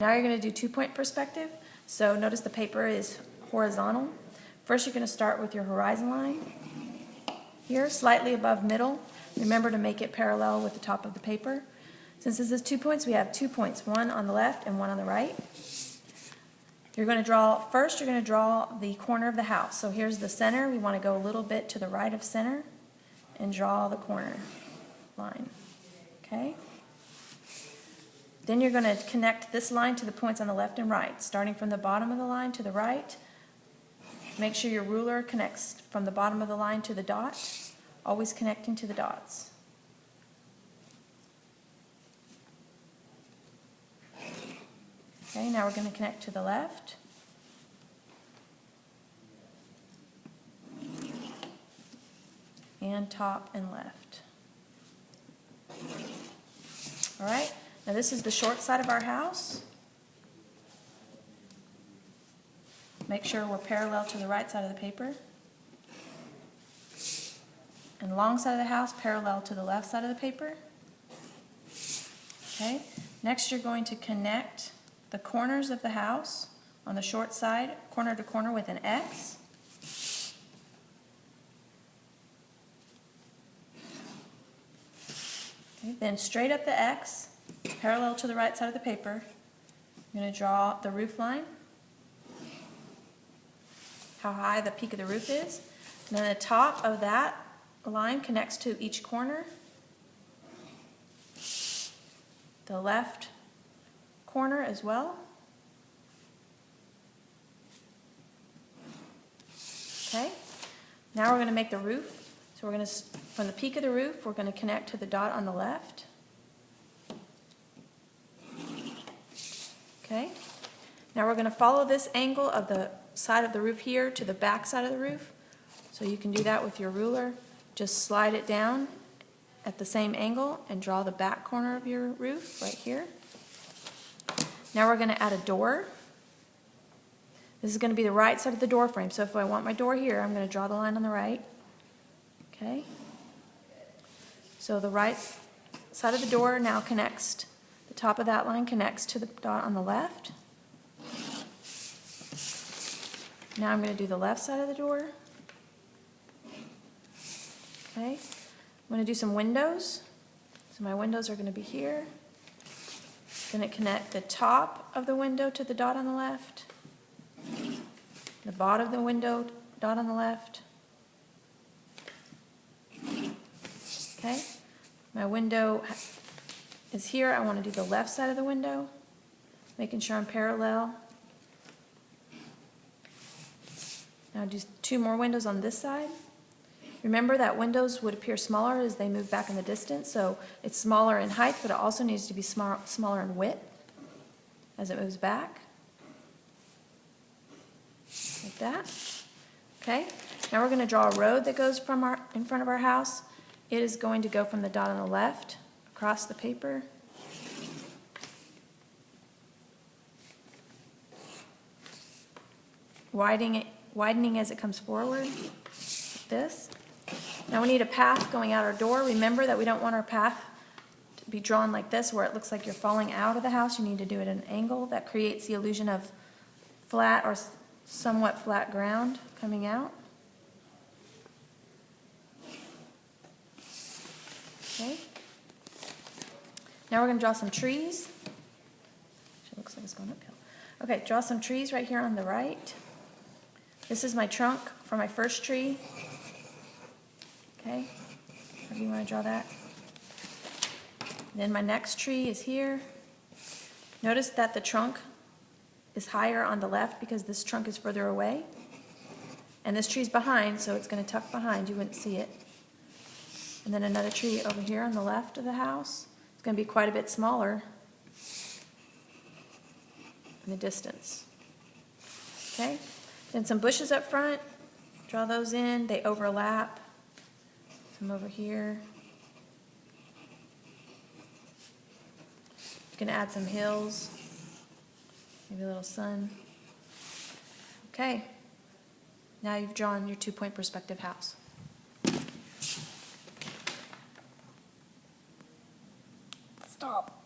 Now you're going to do 2-point perspective. So notice the paper is horizontal. First you're going to start with your horizon line here, slightly above middle. Remember to make it parallel with the top of the paper. Since this is 2 points, we have 2 points, one on the left and one on the right. You're going to draw, first you're going to draw the corner of the house. So here's the center. We want to go a little bit to the right of center and draw the corner line. Okay? Then you're going to connect this line to the points on the left and right, starting from the bottom of the line to the right. Make sure your ruler connects from the bottom of the line to the dot, always connecting to the dots. Okay, now we're going to connect to the left. And top and left. All right, now this is the short side of our house. Make sure we're parallel to the right side of the paper. And long side of the house parallel to the left side of the paper. Okay, next you're going to connect the corners of the house on the short side, corner to corner with an X. Okay, then straight up the X, parallel to the right side of the paper, I'm going to draw the roof line, how high the peak of the roof is. And then the top of that line connects to each corner. The left corner as well. Okay, now we're going to make the roof. So we're going to, from the peak of the roof, we're going to connect to the dot on the left. Okay, now we're going to follow this angle of the side of the roof here to the back side of the roof. So you can do that with your ruler. Just slide it down at the same angle and draw the back corner of your roof right here. Now we're going to add a door. This is going to be the right side of the door frame. So if I want my door here, I'm going to draw the line on the right. Okay. So the right side of the door now connects, the top of that line connects to the dot on the left. Now I'm going to do the left side of the door. Okay. I'm going to do some windows. So my windows are going to be here. Going to connect the top of the window to the dot on the left, the bottom of the window, dot on the left. Okay, my window is here. I want to do the left side of the window, making sure I'm parallel. Now do 2 more windows on this side. Remember that windows would appear smaller as they move back in the distance, so it's smaller in height, but it also needs to be smaller in width as it moves back. Like that. Okay, now we're going to draw a road that goes from in front of our house. It is going to go from the dot on the left across the paper. Widening as it comes forward, like this. Now we need a path going out our door. Remember that we don't want our path to be drawn like this where it looks like you're falling out of the house. You need to do it at an angle that creates the illusion of flat or somewhat flat ground coming out. Okay. Now we're going to draw some trees. It looks like it's going uphill. Okay, draw some trees right here on the right. This is my trunk for my first tree. Okay, how do you want to draw that? Then my next tree is here. Notice that the trunk is higher on the left because this trunk is further away. And this tree's behind, so it's going to tuck behind. You wouldn't see it. And then another tree over here on the left of the house. It's going to be quite a bit smaller in the distance. Okay, then some bushes up front. Draw those in. They overlap. Some over here. You can add some hills, maybe a little sun. Okay, now you've drawn your 2-point perspective house. Stop.